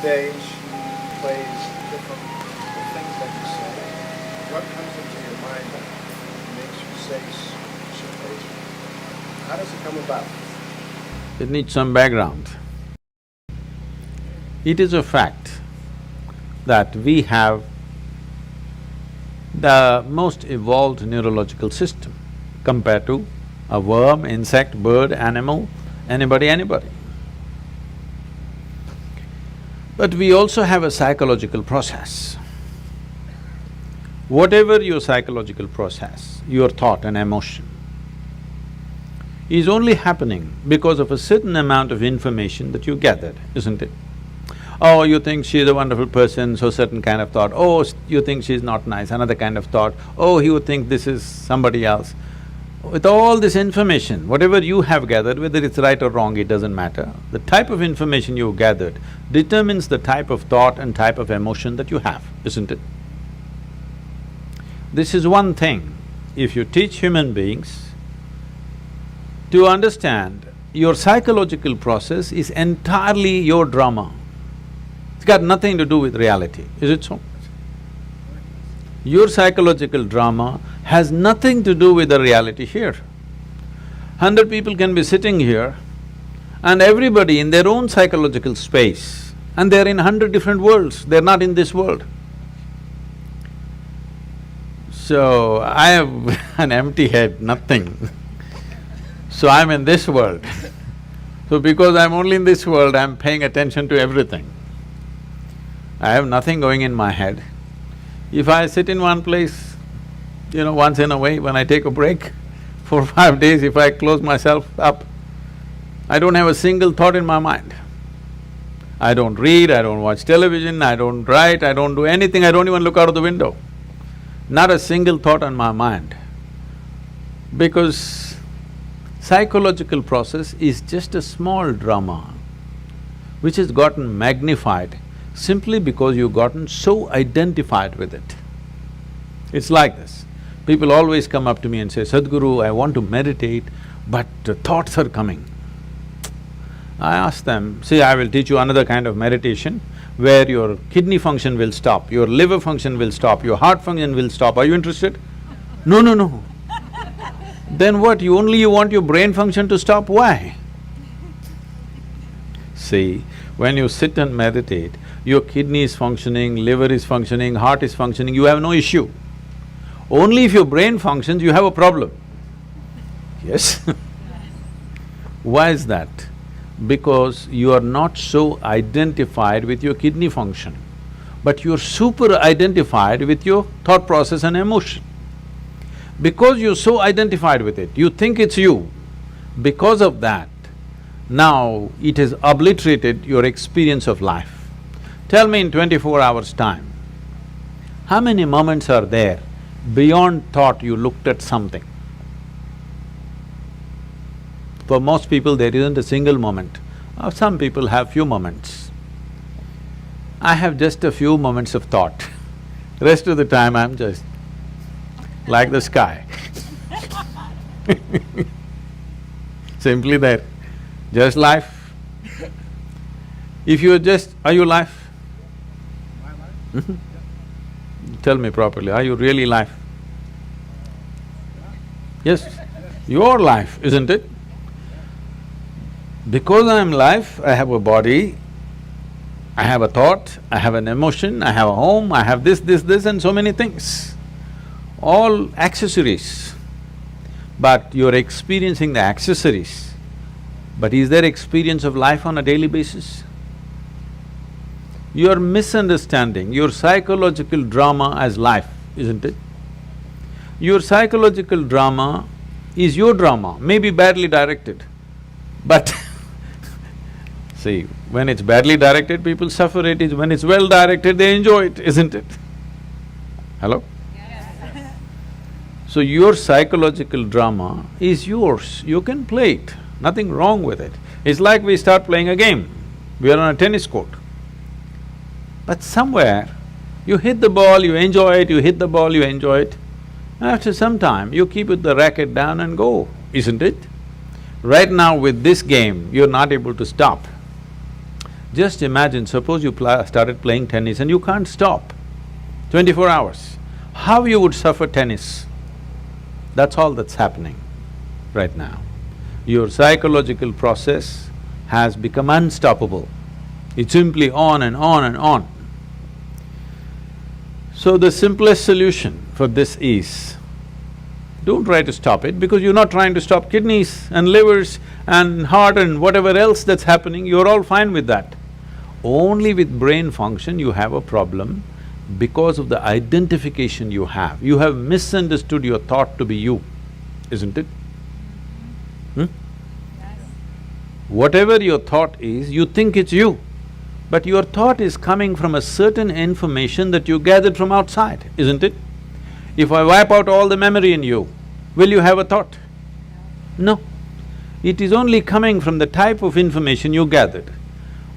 stage, plays different the things that you say. What comes into your mind that makes you say certain things? How does it come about? It needs some background. It is a fact that we have the most evolved neurological system compared to a worm, insect, bird, animal, anybody. But we also have a psychological process. Whatever your psychological process, your thought and emotion, is only happening because of a certain amount of information that you gathered, isn't it? Oh, you think she's a wonderful person, so certain kind of thought. Oh, you think she's not nice, another kind of thought. Oh, you think this is somebody else. With all this information, whatever you have gathered, whether it's right or wrong, it doesn't matter. The type of information you gathered determines the type of thought and type of emotion that you have, isn't it? This is one thing. If you teach human beings to understand your psychological process is entirely your drama. It's got nothing to do with reality, is it so? Your psychological drama has nothing to do with the reality here. 100 people can be sitting here and everybody in their own psychological space, and they're in 100 different worlds, they're not in this world. So, I have an empty head, nothing. So I'm in this world. So because I'm only in this world, I'm paying attention to everything. I have nothing going in my head. If I sit in one place, once in a way, when I take a break, 4 or 5 days, if I close myself up, I don't have a single thought in my mind. I don't read, I don't watch television, I don't write, I don't do anything, I don't even look out of the window. Not a single thought on my mind. Because psychological process is just a small drama which has gotten magnified simply because you've gotten so identified with it. It's like this. People always come up to me and say, Sadhguru, I want to meditate, but thoughts are coming. I ask them, see, I will teach you another kind of meditation where your kidney function will stop, your liver function will stop, your heart function will stop. Are you interested? No. Then what, you want your brain function to stop? Why? See, when you sit and meditate, your kidney is functioning, liver is functioning, heart is functioning, you have no issue. Only if your brain functions, you have a problem. Yes? Why is that? Because you are not so identified with your kidney function, but you're super identified with your thought process and emotion. Because you're so identified with it, you think it's you. Because of that, now it has obliterated your experience of life. Tell me in 24 hours' time, how many moments are there beyond thought you looked at something? For most people, there isn't a single moment. Some people have few moments. I have just a few moments of thought. Rest of the time, I'm just like the sky. Simply there, just life. If you're just… are you life? My life? Tell me properly, are you really life? Yes, your life, isn't it? Because I'm life, I have a body, I have a thought, I have an emotion, I have a home, I have this and so many things. All accessories. But you're experiencing the accessories. But is there experience of life on a daily basis? You're misunderstanding your psychological drama as life, isn't it? Your psychological drama is your drama, maybe badly directed, but see, when it's badly directed, people suffer it. When it's well directed, they enjoy it, isn't it? Hello? Yes. So your psychological drama is yours, you can play it, nothing wrong with it. It's like we start playing a game, we are on a tennis court. But somewhere, you hit the ball, you enjoy it, you hit the ball, you enjoy it. After some time, you keep the racket down and go, isn't it? Right now with this game, you're not able to stop. Just imagine, suppose you started playing tennis and you can't stop 24 hours. How you would suffer tennis? That's all that's happening right now. Your psychological process has become unstoppable. It's simply on and on and on. So the simplest solution for this is, don't try to stop it, because you're not trying to stop kidneys and livers and heart and whatever else that's happening, you're all fine with that. Only with brain function you have a problem because of the identification you have. You have misunderstood your thought to be you, isn't it? Yes. Whatever your thought is, you think it's you, but your thought is coming from a certain information that you gathered from outside, isn't it? If I wipe out all the memory in you, will you have a thought? No. It is only coming from the type of information you gathered.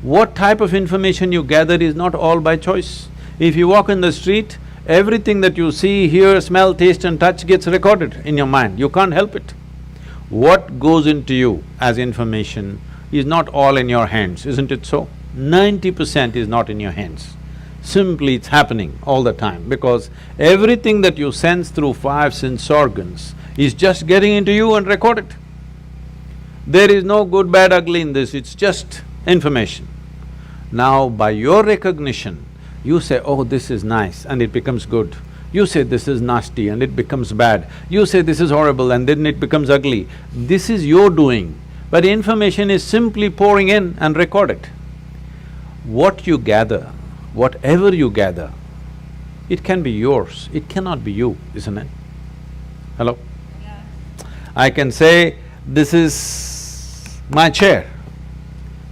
What type of information you gather is not all by choice. If you walk in the street, everything that you see, hear, smell, taste and touch gets recorded in your mind, you can't help it. What goes into you as information is not all in your hands, isn't it so? 90% is not in your hands. Simply it's happening all the time, because everything that you sense through five sense organs is just getting into you and recorded. There is no good, bad, ugly in this, it's just information. Now, by your recognition, you say, oh, this is nice, and it becomes good. You say this is nasty and it becomes bad. You say this is horrible and then it becomes ugly. This is your doing, but information is simply pouring in and recorded. What you gather, whatever you gather, it can be yours, it cannot be you, isn't it? Hello? Yeah. I can say, this is my chair,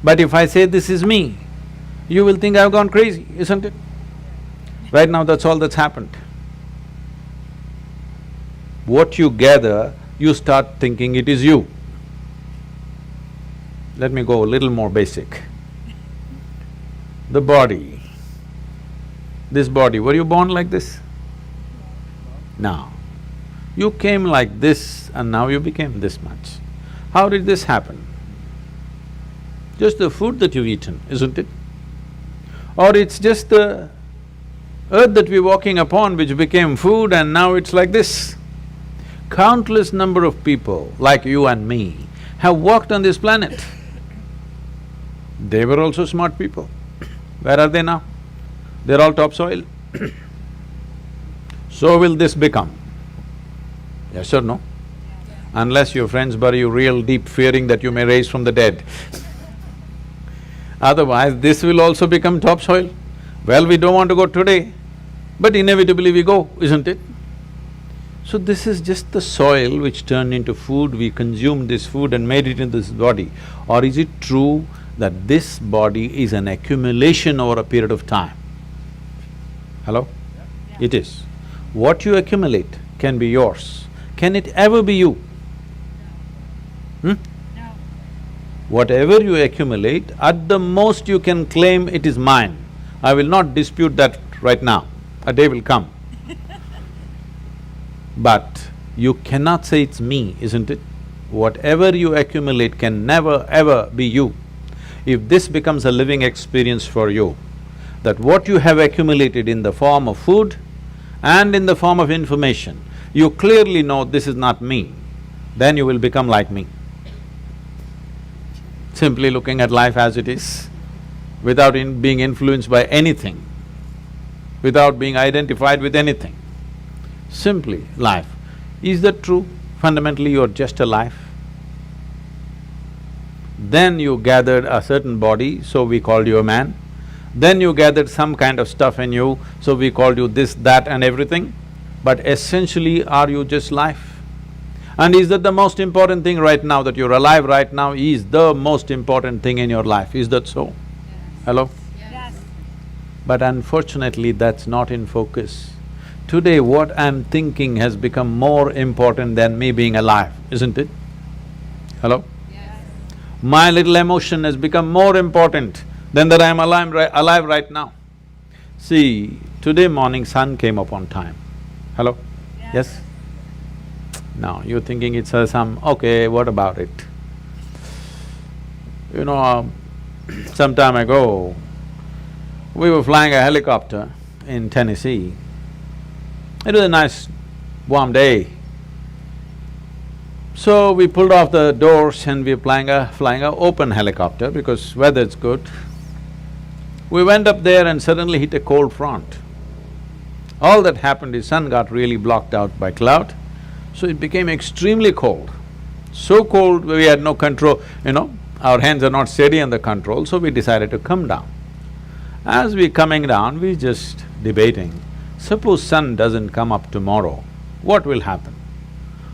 but if I say this is me, you will think I've gone crazy, isn't it? Right now, that's all that's happened. What you gather, you start thinking it is you. Let me go a little more basic. The body, this body, were you born like this? No. You came like this and now you became this much. How did this happen? Just the food that you've eaten, isn't it? Or it's just the earth that we're walking upon which became food and now it's like this. Countless number of people like you and me have walked on this planet. They were also smart people. Where are they now? They're all topsoil. So will this become? Yes or no? Unless your friends bury you real deep, fearing that you may rise from the dead. Otherwise, this will also become topsoil. Well, we don't want to go today, but inevitably we go, isn't it? So this is just the soil which turned into food, we consumed this food and made it into this body. Or is it true that this body is an accumulation over a period of time? Hello? Yeah. It is. What you accumulate can be yours. Can it ever be you? No. Whatever you accumulate, at the most you can claim it is mine. I will not dispute that right now, a day will come. But you cannot say it's me, isn't it? Whatever you accumulate can never ever be you. If this becomes a living experience for you, that what you have accumulated in the form of food and in the form of information, you clearly know this is not me, then you will become like me. Simply looking at life as it is, without being influenced by anything, without being identified with anything. Simply life. Is that true? Fundamentally, you're just a life. Then you gathered a certain body, so we called you a man. Then you gathered some kind of stuff in you, so we called you this, that and everything. But essentially, are you just life? And is that the most important thing right now, that you're alive right now is the most important thing in your life, is that so? Yes. Hello? Yes. But unfortunately, that's not in focus. Today, what I'm thinking has become more important than me being alive, isn't it? Hello? Yes. My little emotion has become more important than that I'm alive right now. See, today morning sun came up on time. Hello? Yes? Now, you're thinking it's some… okay, what about it? You know, Some time ago, we were flying a helicopter in Tennessee. It was a nice warm day. So we pulled off the doors and we were flying a open helicopter because weather's good. We went up there and suddenly hit a cold front. All that happened is sun got really blocked out by cloud, so it became extremely cold. So cold we had no control, our hands are not steady on the control, so we decided to come down. As we coming down, we just debating, suppose sun doesn't come up tomorrow, what will happen?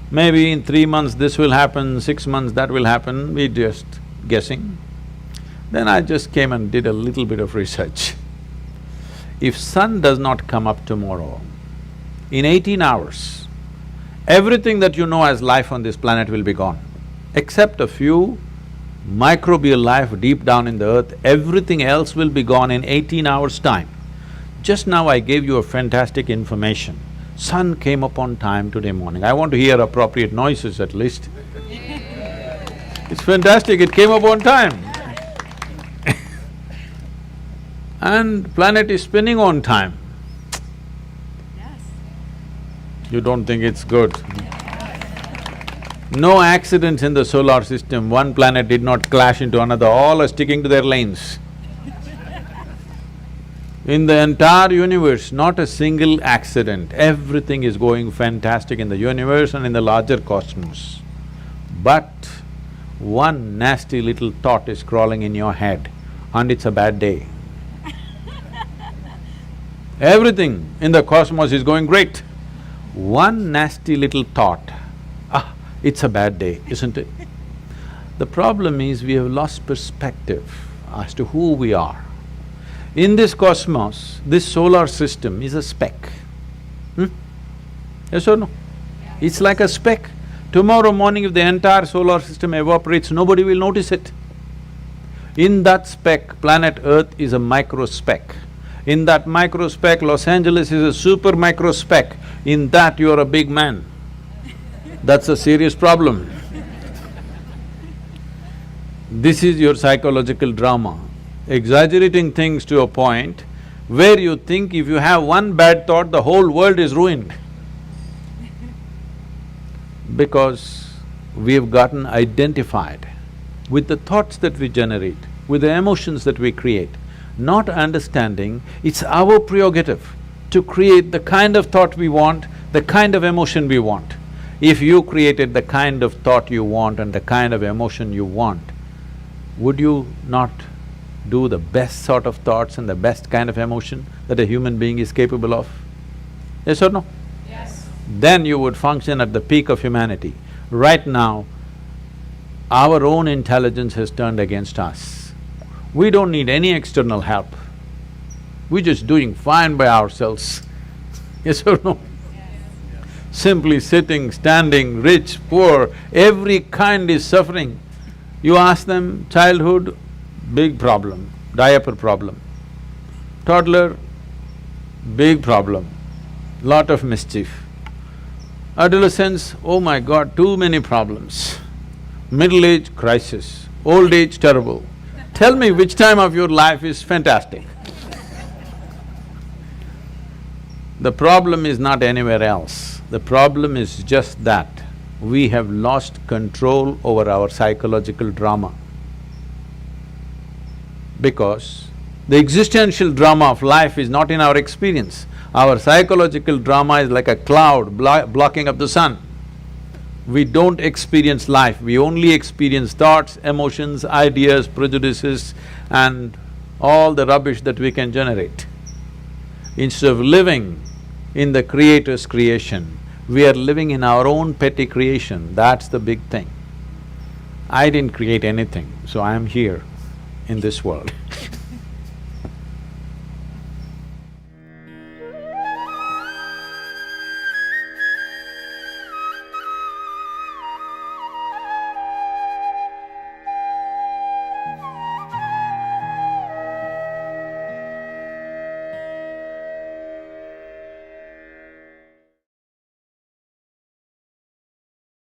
Maybe in 3 months this will happen, 6 months that will happen, we just guessing. Then I just came and did a little bit of research. If sun does not come up tomorrow, in 18 hours, everything that you know as life on this planet will be gone. Except a few microbial life deep down in the earth, everything else will be gone in 18 hours' time. Just now I gave you a fantastic information. Sun came up on time today morning. I want to hear appropriate noises at least. It's fantastic, it came up on time. And planet is spinning on time. Yes. You don't think it's good? No accidents in the solar system, one planet did not clash into another, all are sticking to their lanes. In the entire universe, not a single accident, everything is going fantastic in the universe and in the larger cosmos. But one nasty little thought is crawling in your head and it's a bad day. Everything in the cosmos is going great. One nasty little thought, it's a bad day, isn't it? The problem is we have lost perspective as to who we are. In this cosmos, this solar system is a speck. Yes or no? It's like a speck. Tomorrow morning if the entire solar system evaporates, nobody will notice it. In that speck, planet Earth is a micro speck. In that micro speck, Los Angeles is a super micro speck. In that, you are a big man. That's a serious problem. This is your psychological drama, exaggerating things to a point where you think if you have one bad thought, the whole world is ruined. Because we have gotten identified with the thoughts that we generate, with the emotions that we create, not understanding it's our prerogative to create the kind of thought we want, the kind of emotion we want. If you created the kind of thought you want and the kind of emotion you want, would you not do the best sort of thoughts and the best kind of emotion that a human being is capable of? Yes or no? Yes. Then you would function at the peak of humanity. Right now, our own intelligence has turned against us. We don't need any external help. We're just doing fine by ourselves. Yes or no? Yes. Simply sitting, standing, rich, poor, every kind is suffering. You ask them, childhood, big problem, diaper problem. Toddler, big problem, lot of mischief. Adolescence, oh my God, too many problems. Middle age, crisis. Old age, terrible. Tell me which time of your life is fantastic. The problem is not anywhere else. The problem is just that we have lost control over our psychological drama. Because the existential drama of life is not in our experience. Our psychological drama is like a cloud blocking up the sun. We don't experience life, we only experience thoughts, emotions, ideas, prejudices and all the rubbish that we can generate. Instead of living in the Creator's creation, we are living in our own petty creation, that's the big thing. I didn't create anything, so I am here in this world.